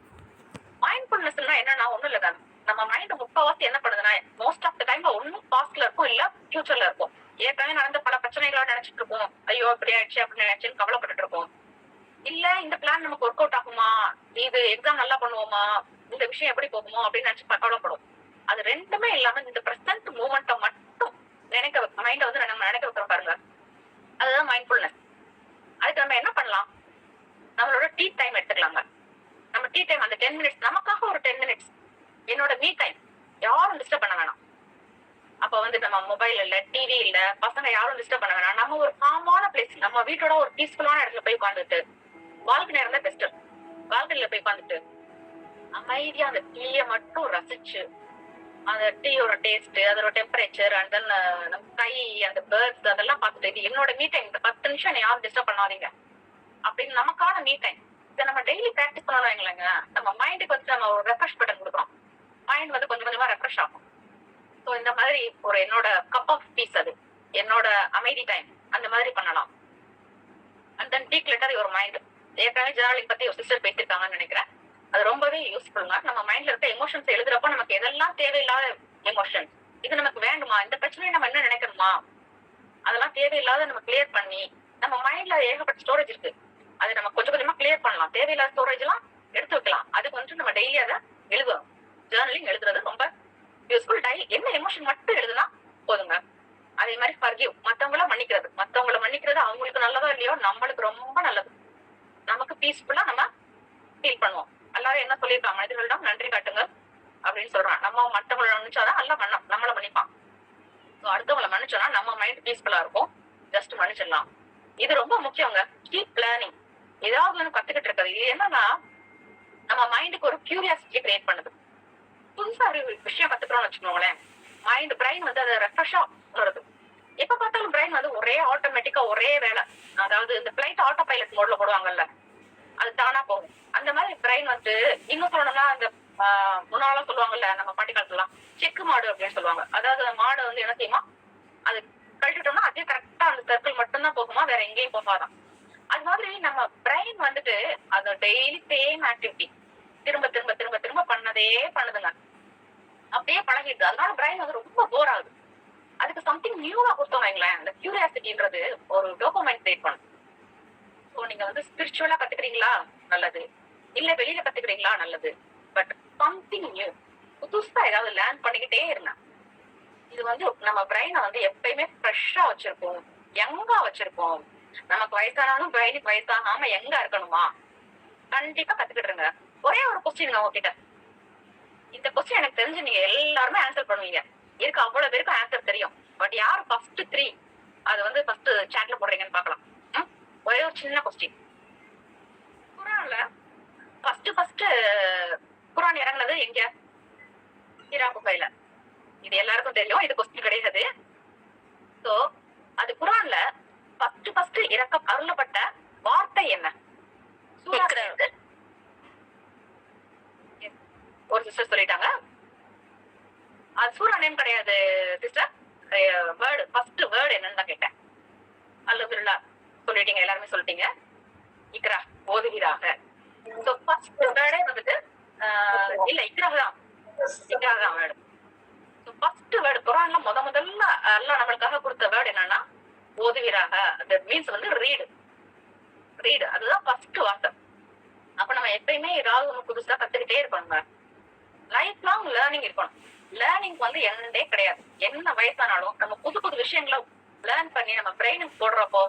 மைண்ட்ஃபுல்னஸ்னா என்னன்னா ஒண்ணும் இல்ல, நம்ம மைண்ட் முக்காவாசி என்ன பண்ணுதுன்னா மோஸ்ட் ஆஃப் த டைம்ல ஒன்னும் பாஸ்ட்ல இருக்கும், இல்ல ஃபியூச்சர்ல இருக்கும். ஏற்கனவே நடந்த பல பிரச்சனைகளா நினைச்சிட்டு இருப்போம், ஐயோ அப்படி ஆயிடுச்சு அப்படின்னு நினைச்சுன்னு கவலைப்பட்டு இருப்போம். இல்ல இந்த பிளான் நமக்கு ஒர்க் அவுட் ஆகுமா, இது எக்ஸாம் நல்லா பண்ணுவோமா, இந்த விஷயம் எப்படி போகுமோ அப்படின்னு நினைச்சு கவலைப்படும். அது ரெண்டுமே இல்லாம இந்த பிரசன்ட் மூமெண்ட்டை மட்டும் மைண்ட வந்து நம்ம நினைக்க வைக்கிறோம் பாருங்க, அதுதான் மைண்ட்ஃபுல்னஸ். அதுக்கு நம்ம என்ன பண்ணலாம், நம்மளோட டீ டைம் எடுத்துக்கலாங்க. நம்ம டீ டைம் அந்த 10 மினிட்ஸ் நமக்காக, ஒரு 10 மினிட்ஸ் என்னோட மீ டைம், யாரும் டிஸ்டர்ப் பண்ண வேணாம். அப்ப வந்து நம்ம மொபைல் இல்ல, டிவி இல்ல, பசங்க யாரும் டிஸ்டர்ப் பண்ண வேணாம். நம்ம ஒரு காமான பிளேஸ், நம்ம வீட்டோட ஒரு பீஸ்ஃபுல்லான இடத்துல போய் உட்காந்துட்டு, பால்கனி இருந்தா பெஸ்ட், பால்கனில போய் உட்காந்துட்டு அமைதியா அந்த டீயை மட்டும் ரசிச்சு, அந்த டீயோட டேஸ்ட், அதோட டெம்பரேச்சர், அண்ட் தென் நம்ம கை, அந்த பேர்ட்ஸ் அதெல்லாம் பார்த்துட்டு, இது என்னோட மீ டைம், இந்த 10 நிமிஷம் யாரும் டிஸ்டர்ப் பண்ணாதீங்க அப்படின்னு நமக்கான மீ டைம். இதை நம்ம டெய்லி பிராக்டிஸ் பண்ணணும் வைங்களேங்க, நம்ம மைண்டுக்கு வந்து நம்ம ஒரு ரெஃப்ரெஷ் பட்டன் கொடுக்குறோம், மைண்ட் வந்து கொஞ்சம் கொஞ்சமா ரெஃப்ரெஷ் ஆகும். ஸோ இந்த மாதிரி ஒரு என்னோட கப் ஆஃப் பீஸ், அது என்னோட அமைதி டைம், அந்த மாதிரி பண்ணலாம். And then declutter your mind. ஏற்கனவே ஜெர்னலிங் பத்தி ஒரு சிஸ்டர் பேசியிருக்காங்கன்னு நினைக்கிறேன். அது ரொம்பவே யூஸ்ஃபுல்லுங்க. நம்ம மைண்ட்ல இருக்க எமோஷன்ஸ் எழுதுறப்போ நமக்கு எதெல்லாம் தேவையில்லாத எமோஷன், இது நமக்கு வேண்டுமா, இந்த பிரச்சனையை நம்ம என்ன நினைக்கணுமா, அதெல்லாம் தேவையில்லாத நம்ம கிளியர் பண்ணி, நம்ம மைண்ட்ல ஏகப்பட்ட ஸ்டோரேஜ் இருக்கு, அதை நம்ம கொஞ்சம் கொஞ்சமா கிளியர் பண்ணலாம். தேவையில்லாத ஸ்டோரேஜ் எல்லாம் எடுத்து வைக்கலாம். அதுக்கு வந்து நம்ம டெய்லி அதை எழுதுவோம். ஜேர்னலிங் எழுதுறது ரொம்ப யூஸ்ஃபுல். என்ன எமோஷன் மட்டும் எழுதுனா போதுங்க. அதே மாதிரி ஃபர்கிவ், மத்தவங்கள மன்னிக்கிறது அவங்களுக்கு நல்லதோ இல்லையோ நம்மளுக்கு ரொம்ப நல்லது. நமக்கு பீஸ்ஃபுல்லா நம்ம ஃபீல் பண்ணுவோம். எல்லாரும் என்ன சொல்லியிருக்காங்க, மனிதர்களிடம் நன்றி காட்டுங்க அப்படின்னு சொல்றான். நம்ம மற்றவங்களை மன்னிச்சாதான் நல்லா நம்மள மன்னிப்பான். அடுத்தவங்களை மன்னிச்சோம்னா நம்ம மைண்ட் பீஸ்ஃபுல்லா இருக்கும். ஜஸ்ட் மன்னிச்சிடலாம். இது ரொம்ப முக்கியங்க. Keep planning. ஏதாவது ஒன்று கத்துக்கிட்டு இருக்கிறது. இது என்னன்னா நம்ம மைண்டுக்கு ஒரு கியூரியாசிட்டி கிரியேட் பண்ணுது. புதுசா ஒரு விஷயம் கத்துக்கிறோம்னு வச்சுக்கோங்களேன், மைண்ட் பிரெயின் வந்து அதை ரெஃப்ரெஷ்ஷா வருது. எப்ப பார்த்தாலும் பிரெயின் வந்து ஒரே ஆட்டோமேட்டிக்கா ஒரே வேலை, அதாவது இந்த பிளைட் ஆட்டோ பைலட் மோட்ல போடுவாங்கல்ல, அது தானா போகும். அந்த மாதிரி பிரெயின் வந்து இன்னும் சொல்லணும்னா அந்த முன்னாலாம் சொல்லுவாங்கல்ல, நம்ம பாட்டி காலத்துலாம் செக்கு மாடு அப்படின்னு சொல்லுவாங்க. அதாவது அந்த மாடு வந்து என்ன செய்யுமா, அது கழிச்சுட்டோம்னா அதே கரெக்டா அந்த சர்க்கிள் மட்டும்தான் போகுமா, வேற எங்கேயும் போகாதான். அது மாதிரி நம்ம பிரெயின் வந்துட்டு அது டெய்லி சேம் ஆக்டிவிட்டி திரும்ப திரும்ப திரும்ப திரும்ப பண்ணதே பண்ணுதுங்க. அப்படியே பழகிடுது. அதனால பிரெயின் வந்து ரொம்ப போர் ஆகுது. அதுக்கு சம்திங் நியூவா கொடுத்தோம் வைங்களேன், அந்த கியூரியாசிட்டின்றது ஒரு டோபமைன் கிரியேட் பண்ணும். ஸோ நீங்க வந்து ஸ்பிரிச்சுவலா கத்துக்கிறீங்களா, நல்லது. இல்ல வெளியில கத்துக்கிறீங்களா, நல்லது. பட் சம்திங் நியூ, புதுசா ஏதாவது லேர்ன் பண்ணிக்கிட்டே இருங்க. இது வந்து நம்ம பிரெயினை வந்து எப்பயுமே ஃப்ரெஷ்ஷா வச்சிருக்கோம், யங்கா வச்சிருக்கோம். நமக்கு வயசானாலும் பிரெயினுக்கு வயசாகாம யங்கா இருக்கணுமா, கண்டிப்பா கத்துக்கிட்டு இருங்க. ஒரே ஒரு கொஸ்டின் உங்ககிட்ட. இந்த கொஸ்டின் எனக்கு தெரிஞ்சு நீங்க எல்லாருமே ஆன்சர் பண்ணுவீங்க. இருக்கு அவ்வளவு பேருக்கும் ஆன்சர் தெரியும். பட் யாரு ஃபர்ஸ்ட் 3 அது வந்து ஃபர்ஸ்ட் சாட்ல போடுறீங்கன்னு பார்க்கலாம். ஒரே ஒரு சின்ன கொஸ்டின். குர்ஆன்ல ஃபர்ஸ்ட் குர்ஆன் இறங்குனது எங்க? ஹிரா குகையில. இது எல்லாருக்கும் தெரியும். இது கொஸ்டின் கிடையாது. சோ அது குர்ஆன்ல ஃபர்ஸ்ட் அருளப்பட்ட வார்த்தை என்ன? ஒரு சிஸ்டர் சொல்லிட்டாங்க. அது சூரா நேம் கிடையாது சிஸ்டர். வேர்டு ஃபர்ஸ்ட் வேர்டு என்னன்னு தான் கேட்டேன். அல்ஹம்துலில்லாஹ் சொல்லிட்டீங்க, எல்லாருமே சொல்லிட்டீங்க. இக்ரா ஓதுவீராக. சோ ஃபர்ஸ்ட் வேர்டே வந்துட்டு இல்ல இக்ரா தான் வேர்டு. சோ ஃபர்ஸ்ட் வேர்டு குர்ஆன்ல முதல்ல அல்லாஹ் நம்மளுக்காக கொடுத்த வேர்டு என்னன்னா ஓதுவீராக. தட் மீன்ஸ் வந்து ரீட். அதுதான் ஃபர்ஸ்ட் வார்த்தை. அப்ப நம்ம எப்பயுமே ஏதாவது ஒண்ணு புதுசா கத்துக்கிட்டே இருக்கணுங்க. லைஃப் லாங் லேர்னிங் இருக்கணும். லேர்னிங் வந்து எண்டே கிடையாது. என்ன வயசானாலும் நம்ம புது விஷயங்களை லேர்ன் பண்ணி நம்ம பிரெயினுக்கு போடுறப்போ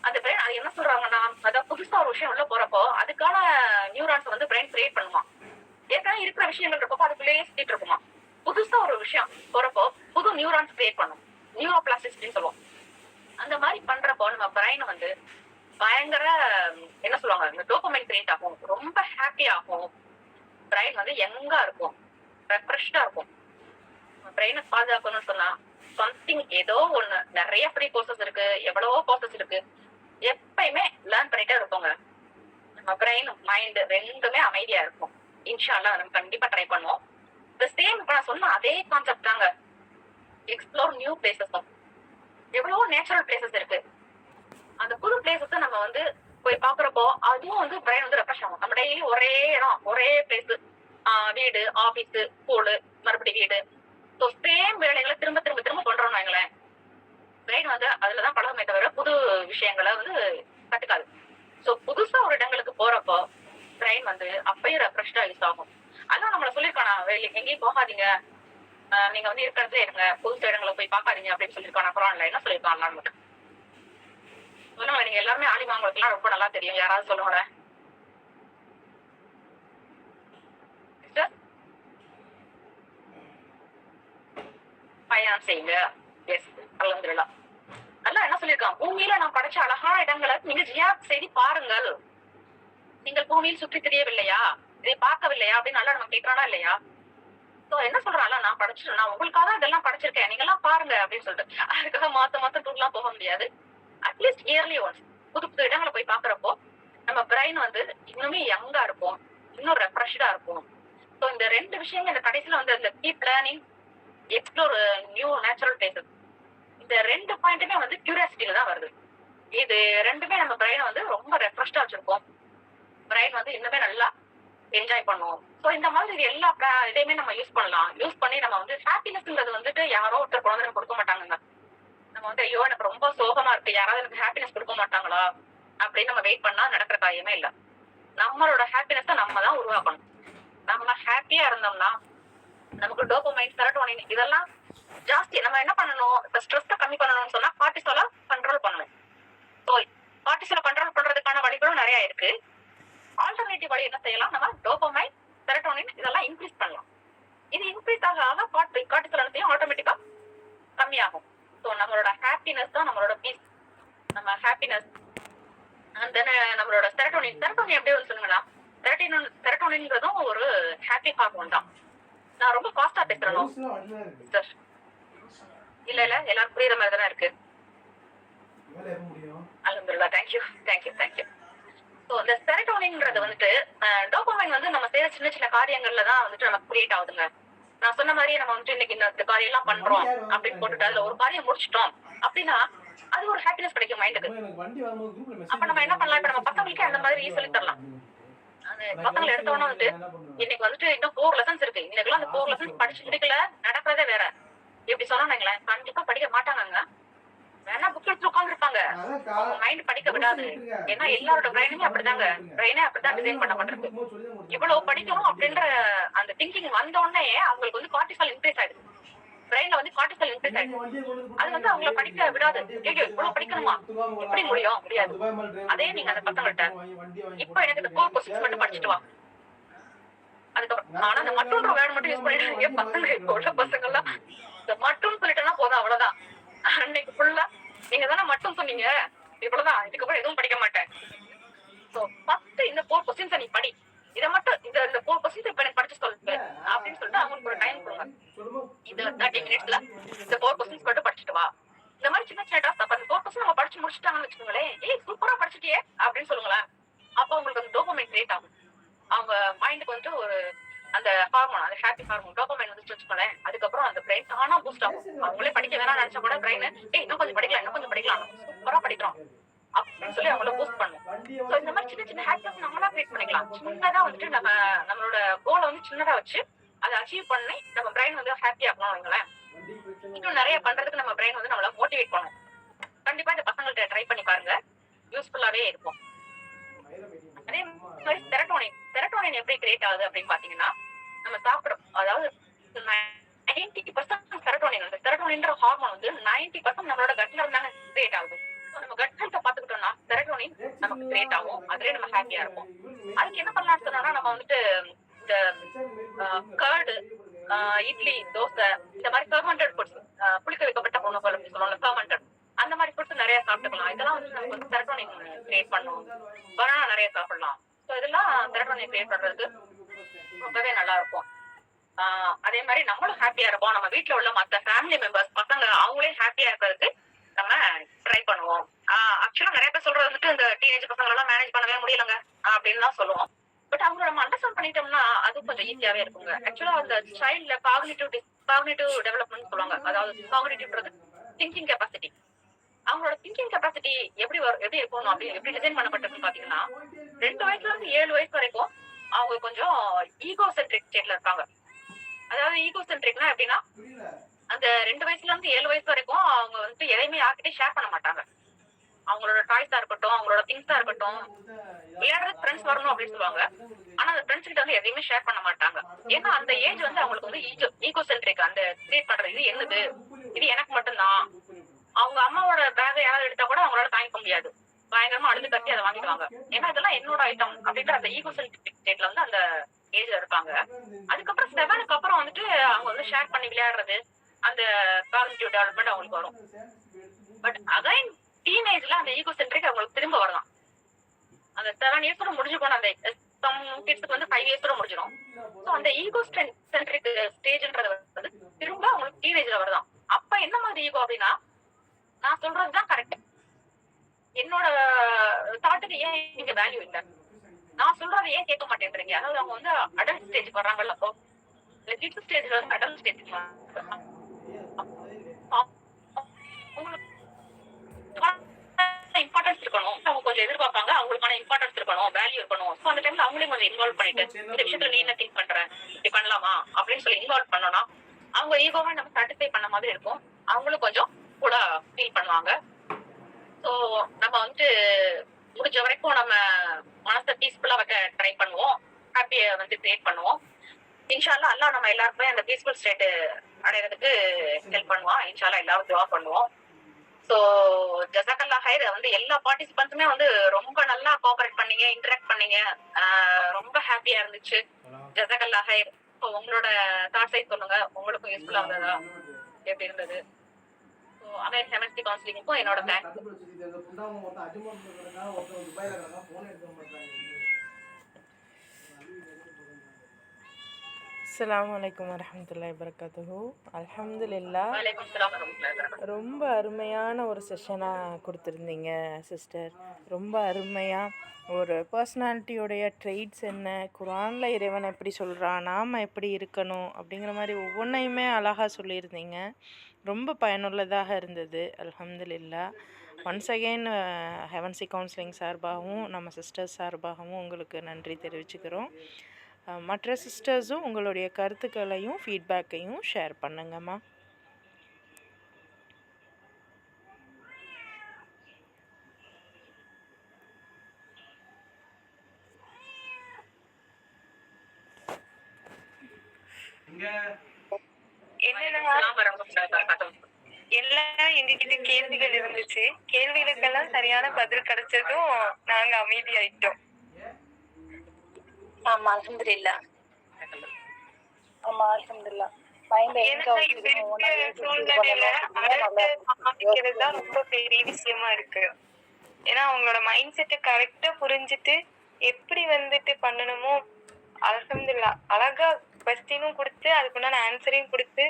அந்த பிரெயின் அது என்ன சொல்றாங்கன்னா அதான் புதுசா ஒரு விஷயம் உள்ள போறப்போ அதுக்கான நியூரான்ஸ் வந்து பிரெயின் கிரியேட் பண்ணுமா. ஏற்கனவே இருக்கிற விஷயங்கள் இருக்கப்போ அதுக்குள்ளேயே சுத்திட்டு இருக்குமா. புதுசா ஒரு விஷயம் போறப்போ புது நியூரான்ஸ் கிரியேட் பண்ணும். நியூரோபிளாஸ்டிசிட்டின்னு சொல்லுவோம். அந்த மாதிரி பண்றப்போ நம்ம பிரெயின் வந்து பயங்கர என்ன சொல்லுவாங்க, இந்த டோபமைன் கிரியேட் ஆகும். ரொம்ப ஹாப்பி ஆகும். பிரெயின் வந்து யங்கா இருக்கும், ரெஃப்ரெஷ்டா இருக்கும். பிரெயினை பாதுகாக்கணும்னு சொன்னா சம்திங் ஏதோ ஒண்ணு, நிறைய ஃப்ரீ கோர்சஸ் இருக்கு, எவ்வளவோ கோர்சஸ் இருக்கு. எப்பயுமே லேர்ன் பண்ணிட்டே இருப்போங்க. நம்ம பிரெயின் மைண்ட் ரெண்டுமே அமைதியா இருக்கும். இன்ஷா அல்லாஹ் நம்ம கண்டிப்பா ட்ரை பண்ணுவோம். இந்த சேம் இப்ப நான் சொன்ன அதே கான்செப்ட் தாங்க. Explore new places. எவ்வளவோ நேச்சுரல் பிளேசஸ் இருக்கு. அந்த புது பிளேசஸ் நம்ம வந்து போய் பாக்குறப்போ அதுவும் வந்து பிரெயின் வந்து ரெஃப்ரெஷ் ஆகும். நம்ம டெய்லி ஒரே இடம், ஒரே பிளேஸ், வீடு, ஆபீஸ், ஸ்கூலு, மறுபடியும் வீடு, சேம் வேலைகளை திரும்ப பண்றோம்னு வைங்களேன். பிரெயின் வந்து அதுலதான் பழகமே தவிர புது விஷயங்களை வந்து கத்துக்காது. சோ புதுசா ஒரு இடங்களுக்கு போறப்போ பிரெயின் வந்து அப்பயும் ரெஃப்ரெஷ்டா யூஸ் ஆகும். அதான் நம்மள சொல்லிருக்கானா எங்கேயும் போகாதீங்க, நீங்க வந்து இருக்கிறதுல இருங்க, புதுசு இடங்களை போய் பாக்காதீங்க அப்படின்னு சொல்லிருக்கானா குர்ஆன்ல. என்ன சொல்லிருக்கான் மட்டும் சொல்லுங்க. நீங்க எல்லாருமே ஆலிமாங்களுக்கு எல்லாம் ரொம்ப நல்லா தெரியும். யாராவது சொல்லுங்களேன். பயணம் செய்யுங்க. எஸ், அல்ஹம்துலில்லாஹ். அல்லாஹ் என்ன சொல்லிருக்கான், பூமியில நான் படைச்ச அழகான இடங்களை நீங்க ஜியாரத் செய்து பாருங்கள். நீங்கள் பூமியில் சுற்றி தெரியவில்லையா, இதை பார்க்கவில்லையா அப்படின்னு நல்லா நம்ம கேட்கறானா இல்லையா? சோ என்ன சொல்றாங்க, நான் படைச்சிட்டேன், நான் உங்களுக்காக இதெல்லாம் படைச்சிருக்கேன், நீங்க எல்லாம் பாருங்க அப்படின்னு சொல்லிட்டு. அதுக்காக மாசம் டூர் எல்லாம் போக முடியாது. அட்லீஸ்ட் இயர்லி ஒன்ஸ் புது இடங்களை போய் பாக்குறப்போ நம்ம பிரெயின் வந்து இன்னுமே யங்கா இருக்கும், இன்னும் ரெஃப்ரெஷ்டா இருக்கும். சோ இந்த ரெண்டு விஷயங்கள் இந்த கடைசியில வந்து இந்த keep learning, explore new natural places, இந்த ரெண்டு பாயிண்ட்டுமே வந்து கியூரியாசிட்டியில தான் வருது. இது ரெண்டுமே நம்ம பிரெயினை வந்து ரொம்ப ரெஃப்ரெஷ்டா வச்சிருக்கோம். பிரெயின் வந்து இன்னுமே நல்லா என்ஜாய் பண்ணுவோம். சோ இந்த மாதிரி இது எல்லா இதையுமே நம்ம யூஸ் பண்ணலாம். யூஸ் பண்ணி நம்ம வந்து ஹாப்பினஸ்ன்றது வந்துட்டு யாரோ ஒருத்தர் குழந்தை கொடுக்க மாட்டாங்க. நம்ம வந்து ஐயோ எனக்கு ரொம்ப சோகமா இருக்கு, யாராவது எனக்கு ஹாப்பினஸ் கொடுக்க மாட்டாங்களா அப்படின்னு நம்ம வெயிட் பண்ணா நடக்கிற காரியமே இல்ல. நம்மளோட ஹாப்பினஸை நம்ம தான் உருவாக்கணும். நம்ம ஹாப்பியா இருந்தோம்னா நமக்கு டோபமைன், செரோட்டோனின் இதெல்லாம் ஜாஸ்தி. நம்ம என்ன பண்ணணும், இப்ப ஸ்ட்ரெஸ் கம்மி பண்ணணும்னு சொன்னா கார்டிசாலை கண்ட்ரோல் பண்ணணும். ஸோ கார்டிசாலை கண்ட்ரோல் பண்றதுக்கான வழிகளும் நிறைய இருக்கு. ஆல்டர்னேட்டிவ் வழி என்ன செய்யலாம், நம்ம டோபமைன், செரோட்டோனின் இதெல்லாம் இன்க்ரீஸ் பண்ணலாம். இது இன்க்ரீஸ் ஆக கார்டிசால் ஆட்டோமேட்டிக்கா கம்மியாகும். ஸோ நம்மளோட ஹாப்பினஸ் தான் நம்மளோட பீஸ். நம்ம ஹாப்பினஸ் அண்ட் தென் நம்மளோட செரோட்டோனின் எப்படி வந்து சொல்லுங்கன்னா, செரோட்டோனின்றதும் ஒரு ஹாப்பி ஹார்மோன் தான். நான் ரொம்ப ஃபாஸ்டா பேசுறேன் சார். இல்ல எல்லாரும் புரியுற மாதிரி தானே இருக்கு. அல்ஹம்துலில்லாஹ், தேங்க்யூ. ஸோ இந்த செரோட்டோனின்றது வந்துட்டு டோபமைன் வந்து நம்ம செய்யற சின்ன சின்ன காரியங்கள்ல தான் வந்துட்டு நமக்கு கிரியேட் ஆகுதுங்க. நான் சொன்ன மாதிரி நம்ம வந்துட்டு இன்னைக்கு இந்த காரியம் எல்லாம் பண்றோம் அப்படின்னு போட்டுட்டு அதுல ஒரு காரியம் முடிச்சிட்டோம் அப்படின்னா அது ஒரு ஹாப்பினஸ் கிடைக்கும் மைண்டுக்கு. அப்ப நம்ம என்ன பண்ணலாம், இப்ப நம்ம பசங்களுக்கு அந்த மாதிரி சொல்லி தரலாம். அந்த பசங்களை எடுத்தோன்னா வந்துட்டு இன்னைக்கு வந்துட்டு இன்னும் 4 லெசன்ஸ் இருக்கு, இன்னைக்கு அந்த 4 லெசன்ஸ் படிச்சு முடிக்கல, நடக்கிறதே வேற. இப்படி சொன்னாங்களேன் கண்டிப்பா படிக்க மாட்டாங்க. வேணா புக் எடுத்து உட்காந்துருப்பாங்க, அவங்க மைண்ட் படிக்க விடாது. ஏன்னா எல்லாரோட பிரெயினுமே அப்படிதாங்க, பிரெயினே அப்படிதான் டிசைன் பண்ணப்பட்டிருக்கு. இவ்வளவு படிக்கணும் அப்படின்ற அந்த திங்கிங் வந்த உடனே அவங்களுக்கு வந்து கார்டிசால் இன்க்ரீஸ் ஆயிடுது. பிரெயின்ல வந்து கார்டிசால் இன்க்ரீஸ் ஆயிடுது. அது வந்து அவங்களை படிக்க விடாது. ஐயோ இவ்வளவு படிக்கணுமா, எப்படி முடியாது. அதே நீங்க அந்த பசங்கள்ட்ட இப்ப எனக்கு இந்த 4 கொஸ்டின்ஸ் மட்டும் படிச்சுட்டு வா, ஆனா அந்த மட்டுன்ற வேர்டு மட்டும் யூஸ் பண்ணிட்டு பசங்க இப்ப உள்ள பசங்க எல்லாம் இந்த மட்டும் சொல்லிட்டேன்னா போதும், அவ்வளவுதான். அன்னைக்கு ஃபுல்லா நீங்க தானே மட்டும் சொன்னீங்க, இவ்வளவுதான், இதுக்கப்புறம் எதுவும் படிக்க மாட்டேன். சோ ஃபர்ஸ்ட் இந்த 4 கொஸ்டின்ஸ் நீ படி, இத மட்டும் இந்த 4 கொஸ்டின்ஸ் இப்ப எனக்கு படிச்சு சொல்லு அப்படின்னு சொல்லிட்டு அவங்களுக்கு ஒரு டைம் கொடுங்க. இந்த 30 மினிட்ஸ்ல இந்த 4 கொஸ்டின்ஸ் மட்டும் படிச்சுட்டு வா. இந்த மாதிரி சின்ன சின்ன டாஸ்க். அப்ப அந்த 4 கொஸ்டின் நம்ம படிச்சு முடிச்சுட்டாங்கன்னு வச்சுக்கோங்களேன், ஏய் சூப்பரா படிச்சிட்டியே அப்படின்னு சொல்லுங்களேன். அப்ப உங்களுக்கு அந்த டோபமைன் கிரியேட் ஆகும். அவங்க மைண்டுக்கு வந்துட்டு ஒரு அந்த ஹார்மோன், அந்த ஹாப்பி ஹார்மோன் டோபமைன் வந்து வச்சுக்கோங்களேன். அதுக்கப்புறம் அந்த பிரெயின் தானா பூஸ்ட் ஆகும். அவங்களே படிக்க வேணாம் நினைச்சா கூட பிரெயின் இன்னும் கொஞ்சம் படிக்கலாம், இன்னும் கொஞ்சம் படிக்கலாம், சூப்பரா படிக்கிறோம் அப்படின்னு சொல்லி அவங்கள பூஸ்ட் பண்ணும். சோ இந்த மாதிரி சின்ன சின்ன ஹேப்பினஸ் நம்மளா கிரியேட் பண்ணிக்கலாம். சின்னதா வந்துட்டு நம்மளோட கோலை வந்து சின்னதா வச்சு அதை அச்சீவ் பண்ணி நம்ம பிரெயின் வந்து ஹாப்பி ஆகணும் வைங்களேன். இன்னும் நிறைய பண்றதுக்கு நம்ம பிரெயின் வந்து நம்மள மோட்டிவேட் பண்ணும். கண்டிப்பா இந்த பசங்கள்ட்ட ட்ரை பண்ணி பாருங்க, யூஸ்ஃபுல்லாவே இருக்கும். அதே மாதிரி செரட்டோனின் எப்படி கிரியேட் ஆகுது அப்படின்னு பாத்தீங்கன்னா, நம்ம சாப்பிடும், அதாவது 90% செரட்டோனின், அந்த செரட்டோனின்ற ஹார்மோன் வந்து 90% நம்மளோட கட்ல இருந்தாங்க கிரியேட் ஆகுது. நம்ம கட் ஹெல்த்தை பாத்துக்கிட்டோம்னா செரட்டோனின் நமக்கு கிரியேட் ஆகும், அதுலயே நம்ம ஹாப்பியா இருக்கும். அதுக்கு என்ன பண்ணலாம்னு சொன்னா, நம்ம வந்துட்டு இந்த கர்டு, இட்லி, தோசை, இந்த மாதிரி ஃபெர்மெண்டட் ஃபுட்ஸ், புளிக்க வைக்கப்பட்ட உணவுகள் அப்படின்னு சொல்லுவாங்க, ஃபெர்மெண்டட், அந்த மாதிரி ஃபுட்ஸ் நிறைய சாப்பிட்டுக்கலாம். இதெல்லாம் வந்து நமக்கு வந்து செரட்டோனின் கிரியேட் பண்ணும். பனானா நிறைய சாப்பிடலாம். ஸோ இதெல்லாம் செரட்டோனின் கிரியேட் பண்றதுக்கு ரொம்பவே நல்லா இருக்கும். அதே மாதிரி நம்மளும் ஹாப்பியா இருப்போம். நம்ம வீட்டுல உள்ள மற்ற ஃபேமிலி மெம்பர்ஸ் பசங்க அவங்களே ஹாப்பியா இருக்கிறதுக்கு நம்ம ட்ரை பண்ணுவோம். ஆக்சுவலா நிறைய பேர் சொல்றது வந்துட்டு இந்த டீனேஜ் பசங்க எல்லாம் மேனேஜ் பண்ணவே முடியலங்க அப்படின்னு தான் சொல்லுவோம். பட் அவங்க நம்ம அண்டர்ஸ்டாண்ட் பண்ணிட்டோம்னா அது கொஞ்சம் ஈஸியாவே இருக்குங்க. ஆக்சுவலா அந்த சைல்ட்ல காக்னிட்டிவ் டெவலப்மெண்ட் சொல்லுவாங்க. அதாவது காக்னிட்டிவ்ன்றது திங்கிங் கெப்பாசிட்டி. அவங்களோட திங்கிங் கெப்பாசிட்டி எப்படி இருக்கணும் அப்படின்னு எப்படி டிசைன் பண்ணப்பட்டிருக்கு பாத்தீங்கன்னா, 2 வயசுல இருந்து 7 வயசு வரைக்கும் அவங்க கொஞ்சம் ஈகோ சென்ட்ரிக் ஸ்டேட்ல இருப்பாங்க. அதாவது ஈகோ சென்ட்ரிக்னா எப்படின்னா, அந்த 2 வயசுல இருந்து 7 வயசு வரைக்கும் அவங்க வந்து எதையுமே யார்கிட்டயும் ஷேர் பண்ண மாட்டாங்க. அவங்களோட டாய்ஸா இருக்கட்டும், அவங்களோட திங்ஸா இருக்கட்டும், விளையாடுறது ஃப்ரெண்ட்ஸ் வரணும் அப்படின்னு சொல்லுவாங்க. ஆனா அந்த ஃப்ரெண்ட்ஸ் கிட்ட வந்து எதையுமே ஷேர் பண்ண மாட்டாங்க. ஏன்னா அந்த ஏஜ் வந்து அவங்களுக்கு வந்து ஈகோ சென்ட்ரிக், அந்த கிரியேட் பண்றது, இது என்னது, இது எனக்கு மட்டும்தான். அவங்க அம்மாவோட பேக யாராவது எடுத்தா கூட அவங்களால தாங்கிக்க முடியாது, பயங்கரமா அழுது கட்டி அதை வாங்கிடுவாங்க. ஏன்னா இதெல்லாம் என்னோட ஐட்டம் அப்படின்ற அந்த ஈகோ சென்ட்ரிக் ஸ்டேட்ல வந்து அந்த ஏஜ்ல இருப்பாங்க. அதுக்கப்புறம் 7க்கு அப்புறம் வந்துட்டு அவங்க வந்து ஷேர் பண்ணி விளையாடுறது, அந்த காக்னிட்டிவ் டெவலப்மெண்ட் அவங்களுக்கு வரும். பட் அகைன் டீனேஜ்ல அந்த ஈகோ சென்ட்ரிக் அவங்களுக்கு திரும்ப வரலாம். அந்த 7 இயர்ஸோட முடிஞ்சு போன அந்த சம் கிட்ஸ்க்கு வந்து 5 இயர்ஸோட முடிஞ்சிடும். ஸோ அந்த ஈகோ சென்ட்ரிக் ஸ்டேஜ்ன்றது வந்து திரும்ப அவங்களுக்கு டீனேஜ்ல வருதான். அப்ப என்ன மாதிரி ஈகோ அப்படின்னா, நான் சொல்றதுதான் கரெக்ட், என்னோட தாட்டுக்கு ஏன் நீங்க வேல்யூ இல்லை, நான் சொல்றதை ஏன் கேட்க மாட்டேன்றீங்க. அதாவது அவங்க வந்து அடல்ட் ஸ்டேஜ் வர்றாங்கல்ல, கிட்ஸ் ஸ்டேஜ்ல வந்து அடல்ட் ஸ்டேஜ் இம்பார்ட்டன்ஸ் இருக்கணும். அவங்க கொஞ்சம் எதிர்பார்ப்பாங்க, அவங்களுக்கான இம்பார்ட்டன்ஸ் இருக்கணும், வேல்யூ இருக்கணும். ஸோ அந்த டைம்ல அவங்களே கொஞ்சம் இன்வால்வ் பண்ணிட்டு, இந்த விஷயத்துல நீ என்ன திங்க் பண்ற, இப்படி பண்ணலாமா அப்படின்னு சொல்லி இன்வால்வ் பண்ணோம்னா அவங்க ஈகோவை நம்ம சாட்டிஸ்ஃபை பண்ண மாதிரி இருக்கும். அவங்களும் கொஞ்சம் கூட ஃபீல் பண்ணுவாங்க. ஸோ நம்ம வந்துட்டு முடிஞ்ச வரைக்கும் நம்ம மனசை பீஸ்ஃபுல்லா வைக்க ட்ரை பண்ணுவோம், ஹாப்பியை வந்து கிரியேட் பண்ணுவோம். இன்ஷால்லா அல்லாஹ் நம்ம எல்லாருக்குமே அந்த பீஸ்ஃபுல் ஸ்டேட் அடையிறதுக்கு ஹெல்ப் பண்ணுவான். இன்ஷால்லா எல்லாரும் துவா பண்ணுவோம். ஸோ ஜஸாக்கல்லா ஹைர். வந்து எல்லா பார்ட்டிசிபென்ட்ஸுமே வந்து ரொம்ப நல்லா கோஆபரேட் பண்ணீங்க, இன்டராக்ட் பண்ணீங்க, ரொம்ப ஹாப்பியா இருந்துச்சு. ஜஸாக்கல்லா ஹைர். ஸோ உங்களோட தாட்ஸை சொல்லுங்க, உங்களுக்கும் யூஸ்ஃபுல்லா இருந்ததா, எப்படி இருந்தது? ஸோ அகைன் ஹெவன்சி கவுன்சிலிங்க்கும் என்னோட தேங்க்ஸ். அஸ்ஸலாமு அலைக்கும் வரஹ்மத்துல்லாஹி வபரகாத்துஹு. அல்ஹம்துலில்லாஹ், வலைக்கும் ஸலாம் வரஹ்மத்துல்லாஹி வபரகாத்துஹு. ரொம்ப அருமையான ஒரு செஷனாக கொடுத்துருந்தீங்க சிஸ்டர். ரொம்ப அருமையாக ஒரு பர்சனாலிட்டியோடைய ட்ரெய்ட்ஸ் என்ன, குர்ஆனில் இறைவன் எப்படி சொல்கிறான், நாம் எப்படி இருக்கணும் அப்படிங்கிற மாதிரி ஒவ்வொன்றையுமே அழகாக சொல்லியிருந்தீங்க. ரொம்ப பயனுள்ளதாக இருந்தது. அல்ஹம்துலில்லாஹ். ஒன்ஸ் அகெயின் ஹெவன்சி கவுன்சிலிங் சார்பாகவும் நம்ம சிஸ்டர்ஸ் சார்பாகவும் உங்களுக்கு நன்றி தெரிவிச்சுக்கிறோம். மற்ற சிஸ்டர்ஸும் உங்களுடைய கருத்துக்களையும் ஃபீட்பேக்கையும் ஷேர் பண்ணுங்கம்மா. என்னன்னா எல்லாம் எங்ககிட்ட கேள்விகள் இருந்துச்சு. கேள்விகளுக்கெல்லாம் சரியான பதில் கிடைச்சதும் நாங்க அமைதியாயிட்டோம். ஆமா, அல்ஹம்துலில்லாஹ். ஆமா அல்ஹம்துலில்லாஹ். மைண்ட எங்க ஏன்னா இப்ப வச்சுக்கணும், இருக்க நம்ம எப்படி ஃபீல் சூழ்நிலையில பண்ணணும் அழகு நல்லா காமிக்கிறது தான் ரொம்ப பெரிய விஷயமா இருக்கு. ஏன்னா அவங்களோட மைண்ட் செட்டை கரெக்டா புரிஞ்சுட்டு எப்படி வந்துட்டு பண்ணணுமோ அல்ஹம்துலில்லாஹ் அழகா கொஸ்டினும் கொடுத்து அதுக்குண்டான ஆன்சரையும் கொடுத்து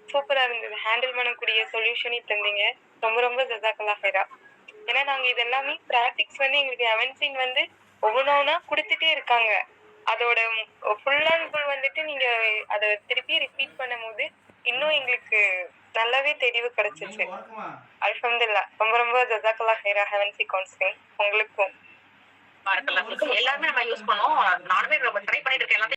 சூப்பரா இருந்தது. ஹேண்டில் பண்ணக்கூடிய சொல்யூஷனையும் தந்தீங்க. ரொம்ப ரொம்ப ஜஸாக்கல்லாஹ் ஹைரா. ஏன்னா நாங்க இது எல்லாமே பிராக்டிக்ஸ் வந்து எங்களுக்கு எவன்சிங் வந்து ஒவ்வொன்றா கொடுத்துட்டே இருக்காங்க. அதோட ஃபுல் அண்ட் ஃபுல் வந்துட்டு நீங்க அதை திருப்பி ரிப்பீட் பண்ணும்போது இன்னும் எங்களுக்கு நல்லாவே தெளிவு கிடைச்சிச்சு. அல்ஹம்துலில்லாஹ் ரொம்ப ரொம்ப ஜஸாக்கல்லாஹ் ஹைரா ஹெவன்சி கவுன்சிலிங் உங்களுக்கும். எல்லாருமே நம்ம யூஸ் பண்ணோம். நானுமே ரொம்ப ட்ரை பண்ணிட்டு இருக்கேன் எல்லாத்தையும்